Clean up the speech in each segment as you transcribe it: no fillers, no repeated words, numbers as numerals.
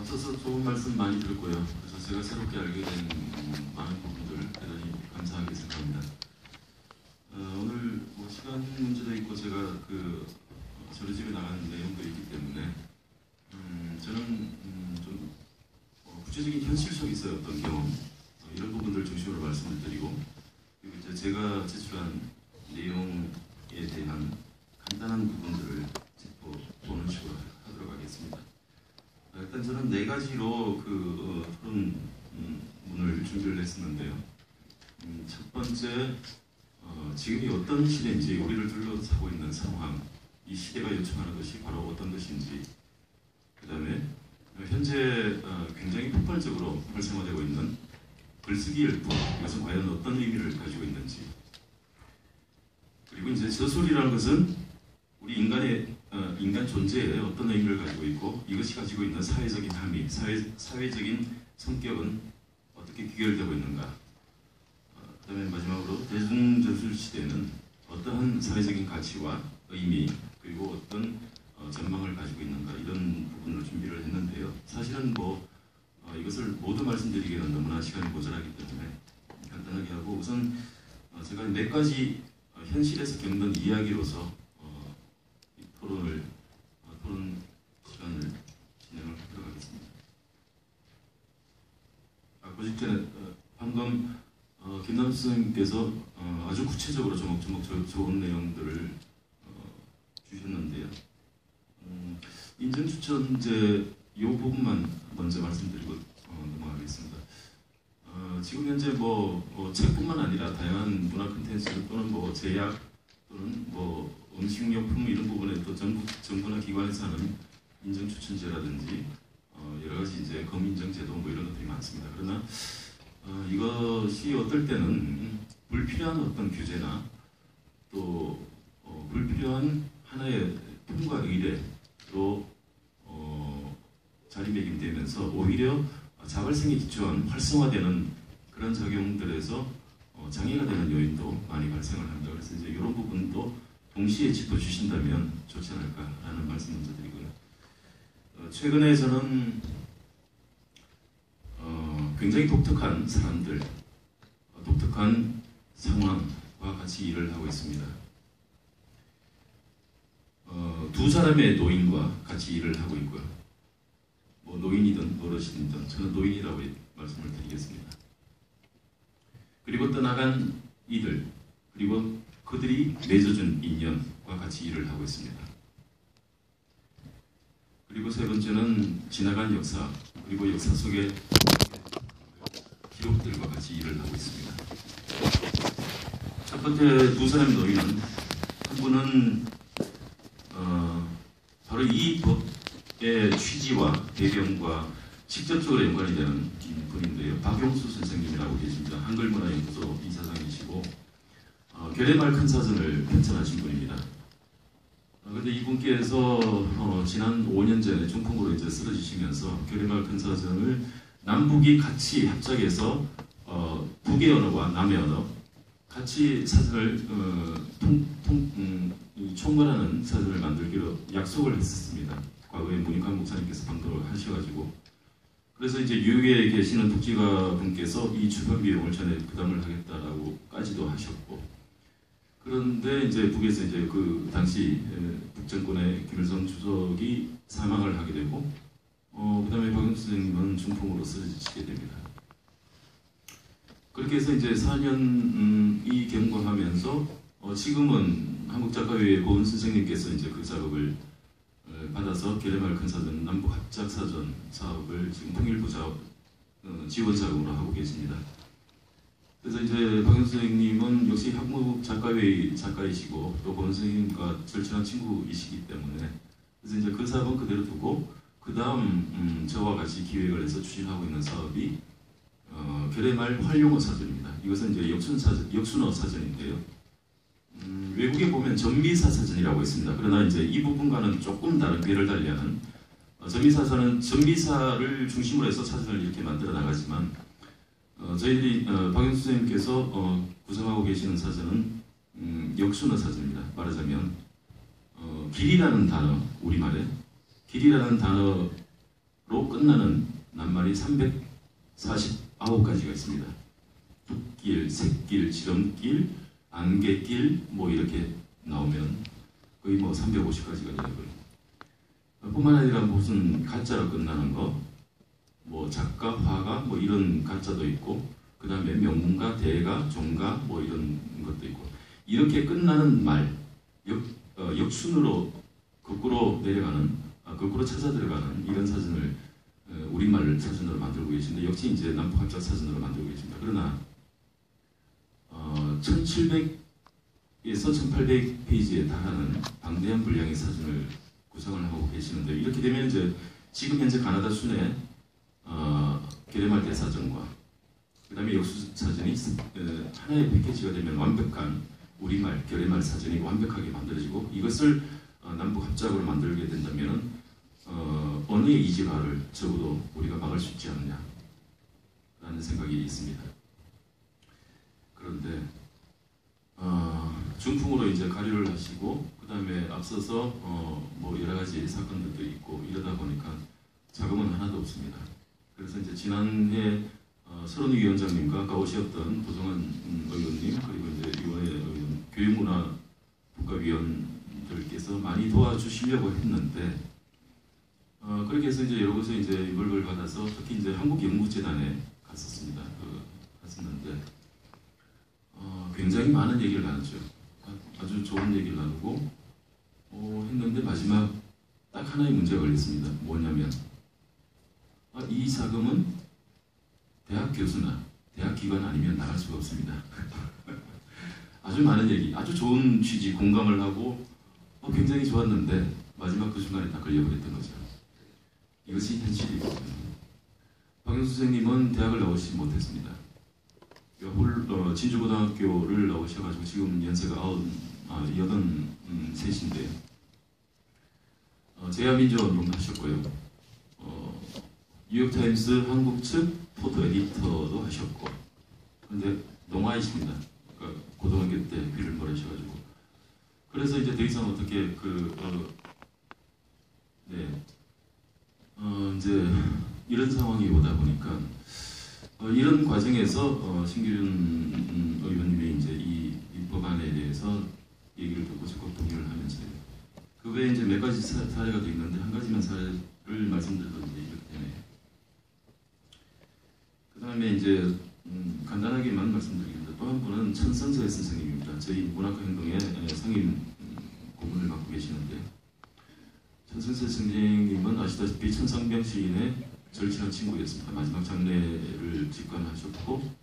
앞서서 좋은 말씀 많이 들었고요. 그래서 제가 새롭게 알게 된 많은 부분들 대단히 감사하게 생각합니다. 오늘 뭐 시간 문제도 있고 제가 저희 집에 나가는 내용도 있기 때문에 저는 좀 구체적인 현실 속에 있어요. 어떤 경험 이런 부분들 중심으로 말씀을 드리고, 그리고 이제 제가 제출한 내용에 대한 간단한 부분들을 짚어보는 식으로 하도록 하겠습니다. 일단 저는 네 가지로 토론문을 준비를 했었는데요. 첫 번째, 지금이 어떤 시대인지, 우리를 둘러싸고 있는 상황, 이 시대가 요청하는 것이 바로 어떤 것인지, 그 다음에 현재 굉장히 폭발적으로 활성화되고 있는 글쓰기 열풍, 이것은 과연 어떤 의미를 가지고 있는지, 그리고 이제 저술이라는 것은 우리 인간 존재에 어떤 의미를 가지고 있고, 이것이 가지고 있는 사회적인 함의, 사회적인 성격은 어떻게 귀결되고 있는가. 그 다음에 마지막으로 대중저술 시대는 어떠한 사회적인 가치와 의미, 그리고 어떤 전망을 가지고 있는가, 이런 부분을 준비를 했는데요. 사실은 이것을 모두 말씀드리기에는 너무나 시간이 모자라기 때문에 간단하게 하고, 우선 제가 몇 가지 현실에서 겪는 이야기로서 토론 시간을 진행을 하도록 하겠습니다. 그 전에 방금 김남수 선생님께서 아주 구체적으로 조목조목 좋은 내용들을 주셨는데요. 인증추천제 이 부분만 먼저 말씀드리고 넘어가겠습니다. 지금 현재 책뿐만 아니라 다양한 문화 콘텐츠 또는 제약 또는 음식료품 이런 부분에 또 정부나 기관에서 하는 인증추천제라든지 여러 가지 이제 검인정제도 이런 것들이 많습니다. 그러나 이것이 어떨 때는 불필요한 어떤 규제나 또 불필요한 하나의 통과 의례로 자리매김되면서 오히려 자발성에 기초한 활성화되는 그런 작용들에서 장애가 되는 요인도 많이 발생을 합니다. 그래서 이제 이런 부분도 동시에 짚어주신다면 좋지 않을까라는 말씀 먼저 드리고요. 최근에 저는 굉장히 독특한 사람들, 독특한 상황과 같이 일을 하고 있습니다. 두 사람의 노인과 같이 일을 하고 있고요. 노인이든 어르신이든 저는 노인이라고 말씀을 드리겠습니다. 그리고 떠나간 이들, 그리고 그들이 맺어준 인연과 같이 일을 하고 있습니다. 그리고 세 번째는 지나간 역사, 그리고 역사 속의 기록들과 같이 일을 하고 있습니다. 첫 번째 두 사람의 노인은, 한 분은 바로 이 법의 취지와 배경과 직접적으로 연관이 되는 분인데요. 박용수 선생님이라고 계십니다. 한글문화연구소 이사장이시고 결의말 큰 사전을 편찬하신 분입니다. 그런데 이분께서 지난 5년 전에 중풍으로 이제 쓰러지시면서 결의말 큰 사전을 남북이 같이 합작해서 북의 언어와 남의 언어 같이 사전을 총괄하는 사전을 만들기로 약속을 했었습니다. 과거에 문익환 목사님께서 방도를 하셔가지고, 그래서 이제 뉴욕에 계시는 독지가 분께서 이 주변 비용을 전에 부담을 하겠다라고까지도 하셨고, 그런데 이제 북에서 이제 그 당시 북정권의 김일성 주석이 사망을 하게 되고, 그 다음에 박용수 선생님은 중풍으로 쓰러지시게 됩니다. 그렇게 해서 이제 4년이 경과하면서 지금은 한국작가회의 고은 선생님께서 이제 그 작업을 받아서 결의말 큰 사전 남북 합작 사전 사업을 지금 통일부 지원 자금으로 하고 계십니다. 그래서 이제 박용수 선생님은 역시 한국작가회의 작가이시고 또 고은 선생님과 절친한 친구이시기 때문에, 그래서 이제 그 사업은 그대로 두고 그 다음 저와 같이 기획을 해서 추진하고 있는 사업이 결의말 활용어 사전입니다. 이것은 이제 역순어 사전인데요. 외국에 보면 전미사 사전이라고 있습니다. 그러나 이제 이 부분과는 조금 다른 궤를 달리하는, 전미사사는 전미사를 중심으로 해서 사전을 이렇게 만들어 나가지만 저희들이 박용수 선생님께서 구성하고 계시는 사전은 역순어 사전입니다. 말하자면 길이라는 단어, 우리말에 길이라는 단어 끝나는 낱말이 349가지가 있습니다. 붓길, 샛길, 지름길, 안개길 뭐 이렇게 나오면 거의 뭐 350가지가 되고요. 뿐만 아니라 무슨 가짜로 끝나는 거, 뭐 작가, 화가 뭐 이런 가짜도 있고, 그 다음에 명문가, 대가, 종가 뭐 이런 것도 있고, 이렇게 끝나는 말, 역순으로 거꾸로 내려가는, 거꾸로 찾아 들어가는 이런 사전을 우리말 사전으로 만들고 계신데, 역시 이제 남북합작 사전으로 만들고 계십니다. 그러나 1700에서 1800페이지에 달하는 방대한 분량의 사전을 구성을 하고 계시는데, 이렇게 되면 이제 지금 현재 가나다 순회 게레말 대사전과 그 다음에 역수 사전이 하나의 패키지가 되면 완벽한 우리말 게레말 사전이 완벽하게 만들어지고, 이것을 남북 합작으로 만들게 된다면 언어의 이질화를 적어도 우리가 막을 수 있지 않느냐 라는 생각이 있습니다. 그런데 중풍으로 이제 가류를 하시고, 그 다음에 앞서서 뭐 여러 가지 사건들도 있고 이러다 보니까 자금은 하나도 없습니다. 그래서 이제 지난해 서른우 위원장님과 아까 오셨던 도정환 의원님, 그리고 이제 위원회 의원, 교육문화 국가위원들께서 많이 도와주시려고 했는데, 그렇게 해서 이제 여러 곳에 이제 인벌을 받아서 특히 이제 한국연구재단에 갔었습니다. 갔었는데 굉장히 많은 얘기를 나눴죠. 아주 좋은 얘기를 나누고 했는데 마지막 딱 하나의 문제가 걸렸습니다. 뭐냐면 이 자금은 대학 교수나 대학 기관 아니면 나갈 수가 없습니다. 아주 많은 얘기, 아주 좋은 취지, 공감을 하고 굉장히 좋았는데 마지막 그 순간에 딱 걸려버렸던 거죠. 이것이 현실이거든요. 박영수 선생님은 대학을 나오시지 못했습니다. 진주고등학교를 나오셔가지고 지금 연세가 83인데 제야민주운동도 하셨고요. 뉴욕타임스 한국 측 포토 에디터도 하셨고, 근데 농아이십니다. 그러니까 고등학교 때 귀를 멀으셔가지고, 그래서 이제 더 이상 어떻게 이제 이런 상황이 오다 보니까 이런 과정에서 신기륜 의원님이 이제 이 법안에 대해서 얘기를 듣고 적극 동의를 하면서요. 그 외에 이제 몇 가지 사례가 더 있는데 한 가지만 사례를 말씀드렸는데 이렇게 되네요. 그 다음에 이제 간단하게만 말씀드리겠습니다. 또 한 분은 천성재 선생님입니다. 저희 문학과 행동의 상임 고문을 맡고 계시는데, 천성재 선생님은 아시다시피 천상병 시인의 절친한 친구였습니다. 마지막 장례를 직관하셨고,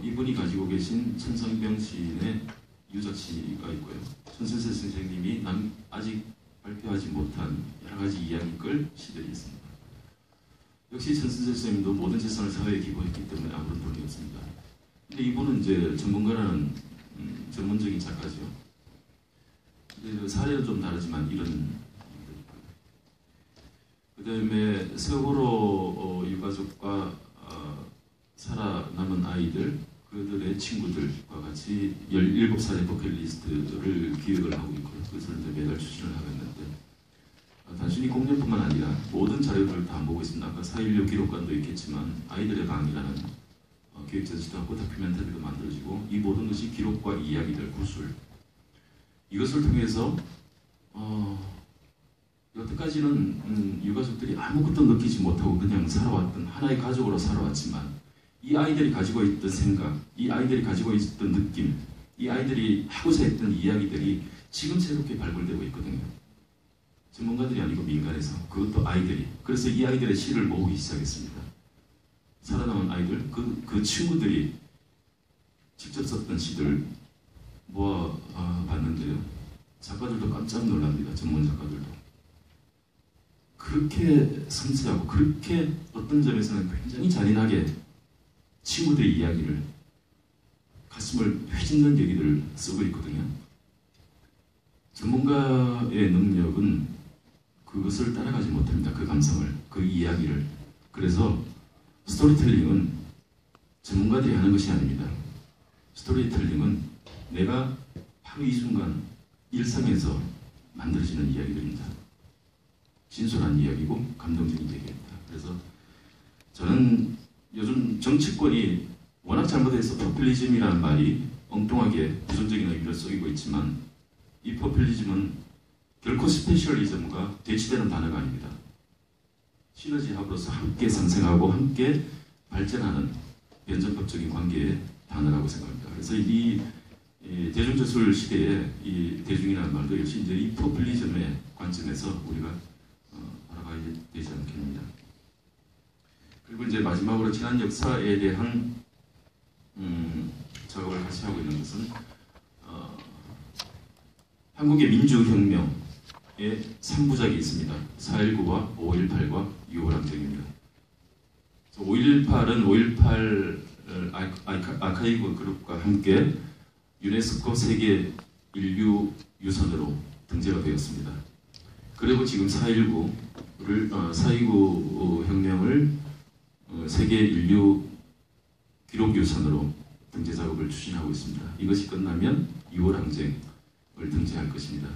이분이 가지고 계신 천상병 시인의 유작시가 있고요. 천성재 선생님이 아직 발표하지 못한 여러 가지 이야기글 시들이 있습니다. 역시 천성재 선생님도 모든 재산을 사회에 기부했기 때문에 아무런 돈이 없습니다. 근데 이분은 이제 전문가라는 전문적인 작가죠. 근데 사례는 좀 다르지만 이런, 그 다음에 세월호 유가족과 살아남은 아이들, 그들의 친구들과 같이 17살의 버킷리스트를 기획을 하고 있고요. 그것을 이제 매달 추진을 하고 있는데, 단순히 공연뿐만 아니라 모든 자료들을 다 보고 있습니다. 아까 4.16 기록관도 있겠지만 아이들의 방이라는 기획자지도 하고 다큐멘터리도 만들어지고, 이 모든 것이 기록과 이야기들, 구술, 이것을 통해서 여태까지는 유가족들이 아무것도 느끼지 못하고 그냥 살아왔던 하나의 가족으로 살아왔지만, 이 아이들이 가지고 있던 생각, 이 아이들이 가지고 있었던 느낌, 이 아이들이 하고자 했던 이야기들이 지금 새롭게 발굴되고 있거든요. 전문가들이 아니고 민간에서, 그것도 아이들이. 그래서 이 아이들의 시를 모으기 시작했습니다. 살아남은 아이들, 그 친구들이 직접 썼던 시들 모아봤는데요. 작가들도 깜짝 놀랍니다. 전문 작가들도. 그렇게 섬세하고 그렇게 어떤 점에서는 굉장히 잔인하게 친구들의 이야기를, 가슴을 회짓는 얘기들을 쓰고 있거든요. 전문가의 능력은 그것을 따라가지 못합니다. 그 감성을, 그 이야기를. 그래서 스토리텔링은 전문가들이 하는 것이 아닙니다. 스토리텔링은 내가 바로 이 순간 일상에서 만들어지는 이야기들입니다. 진솔한 이야기고 감동적인 얘기. 그래서 저는 요즘 정치권이 워낙 잘못해서 포퓰리즘이라는 말이 엉뚱하게 부정적인 의미를 쏘이고 있지만 이 포퓰리즘은 결코 스페셜리즘과 대치되는 단어가 아닙니다. 시너지합으로서 함께 상생하고 함께 발전하는 변전법적인 관계의 단어라고 생각합니다. 그래서 이 대중저술 시대에 이 대중이라는 말도 역시 이제 이 포퓰리즘의 관점에서 우리가 알아봐야 되지 않겠느냐. 그리고 이제 마지막으로 지난 역사에 대한 작업을 같이 하고 있는 것은 한국의 민주혁명의 3부작이 있습니다. 4.19와 5.18과 6월 항쟁입니다. 5.18은 5.18 아카이브 그룹과 함께 유네스코 세계 인류 유산으로 등재가 되었습니다. 그리고 지금 4.19 혁명을 세계 인류 기록 유산으로 등재 작업을 추진하고 있습니다. 이것이 끝나면 6월 항쟁을 등재할 것입니다.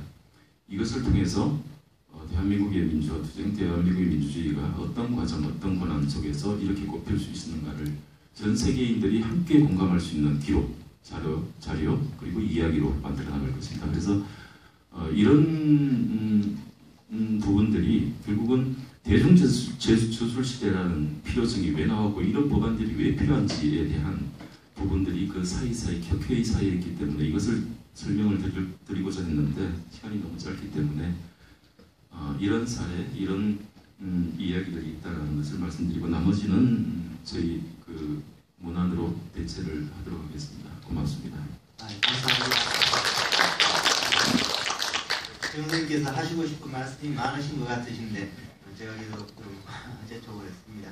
이것을 통해서 대한민국의 민주화 투쟁, 대한민국의 민주주의가 어떤 과정, 어떤 고난 속에서 이렇게 꽃필 수 있는가를 전 세계인들이 함께 공감할 수 있는 기록, 자료 그리고 이야기로 만들어 나갈 것입니다. 그래서 이런 부분들이 결국은 대중저술 시대라는 필요성이 왜 나오고 이런 법안들이 왜 필요한지에 대한 부분들이 그 사이사이 켜켜이 사이에 있기 때문에 이것을 설명을 드리고자 했는데 시간이 너무 짧기 때문에 이런 사례, 이런 이야기들이 있다는 것을 말씀드리고 나머지는 저희 그 문안으로 대체를 하도록 하겠습니다. 고맙습니다. 감사합니다. 정 선생님께서 하시고 싶은 말씀이 많으신 것 같으신데 제가 계속 좀 재촉을 했습니다.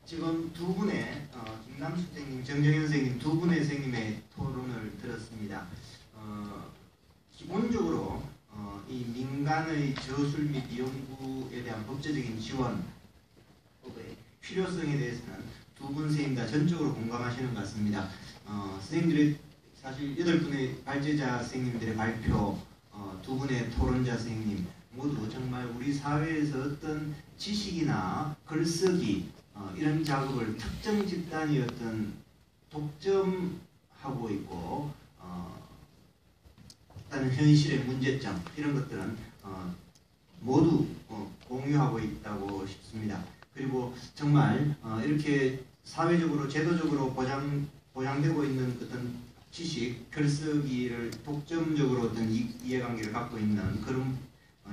지금 두 분의 김남수 선생님, 정정현 선생님 두 분의 선생님의 토론을 들었습니다. 기본적으로 이 민간의 저술 및 연구에 대한 법제적인 지원 법의 필요성에 대해서는 두 분 선생님 다 전적으로 공감하시는 것 같습니다. 선생님들의 사실 8분의 발제자 선생님들의 발표, 두 분의 토론자 선생님 모두 정말 우리 사회에서 어떤 지식이나 글쓰기 이런 작업을 특정 집단이 어떤 독점하고 있고 다른 현실의 문제점 이런 것들은 모두 공유하고 있다고 싶습니다. 그리고 정말 이렇게 사회적으로 제도적으로 보장되고 있는 어떤 지식, 글쓰기를 독점적으로 어떤 이해관계를 갖고 있는 그런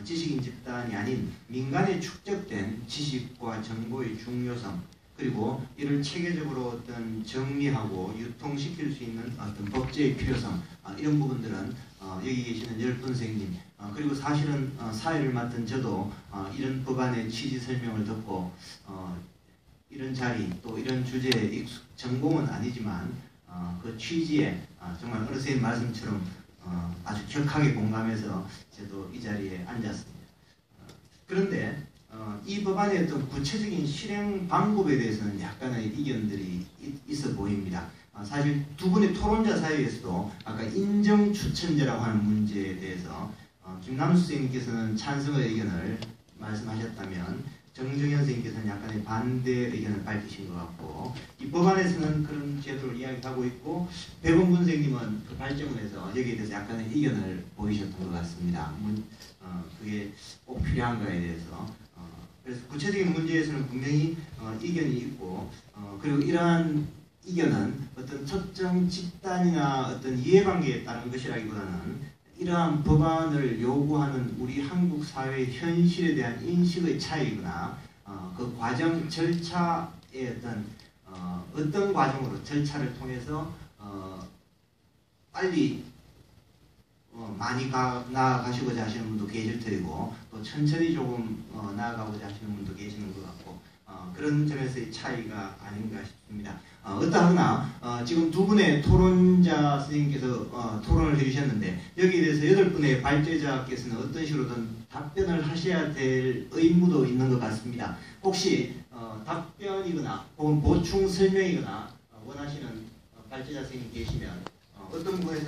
지식인 집단이 아닌 민간에 축적된 지식과 정보의 중요성 그리고 이를 체계적으로 어떤 정리하고 유통시킬 수 있는 어떤 법제의 필요성 이런 부분들은 여기 계시는 10분 선생님 그리고 사실은 사회를 맡은 저도 이런 법안의 취지 설명을 듣고 이런 자리 또 이런 주제에 전공은 아니지만 그 취지에 정말 어느 선생님 말씀처럼 아주 격하게 공감해서 저도 이 자리에 앉았습니다. 그런데 이 법안의 어떤 구체적인 실행 방법에 대해서는 약간의 이견들이 있어 보입니다. 사실 두 분의 토론자 사이에서도 아까 인정 추천제라고 하는 문제에 대해서 김남수 선생님께서는 찬성의 의견을 말씀하셨다면 정정현 선생님께서는 약간의 반대 의견을 밝히신 것 같고 이 법안에서는 그런 제도를 이야기하고 있고 백원군 선생님은 그 발제문에서 여기에 대해서 약간의 의견을 보이셨던 것 같습니다. 그게 꼭 필요한가에 대해서 그래서 구체적인 문제에서는 분명히 이견이 있고 그리고 이러한 이견은 어떤 특정 집단이나 어떤 이해관계에 따른 것이라기보다는 이러한 법안을 요구하는 우리 한국 사회의 현실에 대한 인식의 차이거나 그 과정 절차의 어떤 과정으로 절차를 통해서 빨리 많이 나아가시고자 하시는 분도 계실 테고 또 천천히 조금 나아가고자 하시는 분도 계시는 것 같고 그런 점에서의 차이가 아닌가 싶습니다. 어떠하거나 지금 두 분의 토론자 선생님께서 토론을 해주셨는데 여기에 대해서 8분의 발제자께서는 어떤 식으로든 답변을 하셔야 될 의무도 있는 것 같습니다. 혹시 답변이거나 혹은 보충 설명이거나 원하시는 발제자 선생님 계시면 어떤 부분에서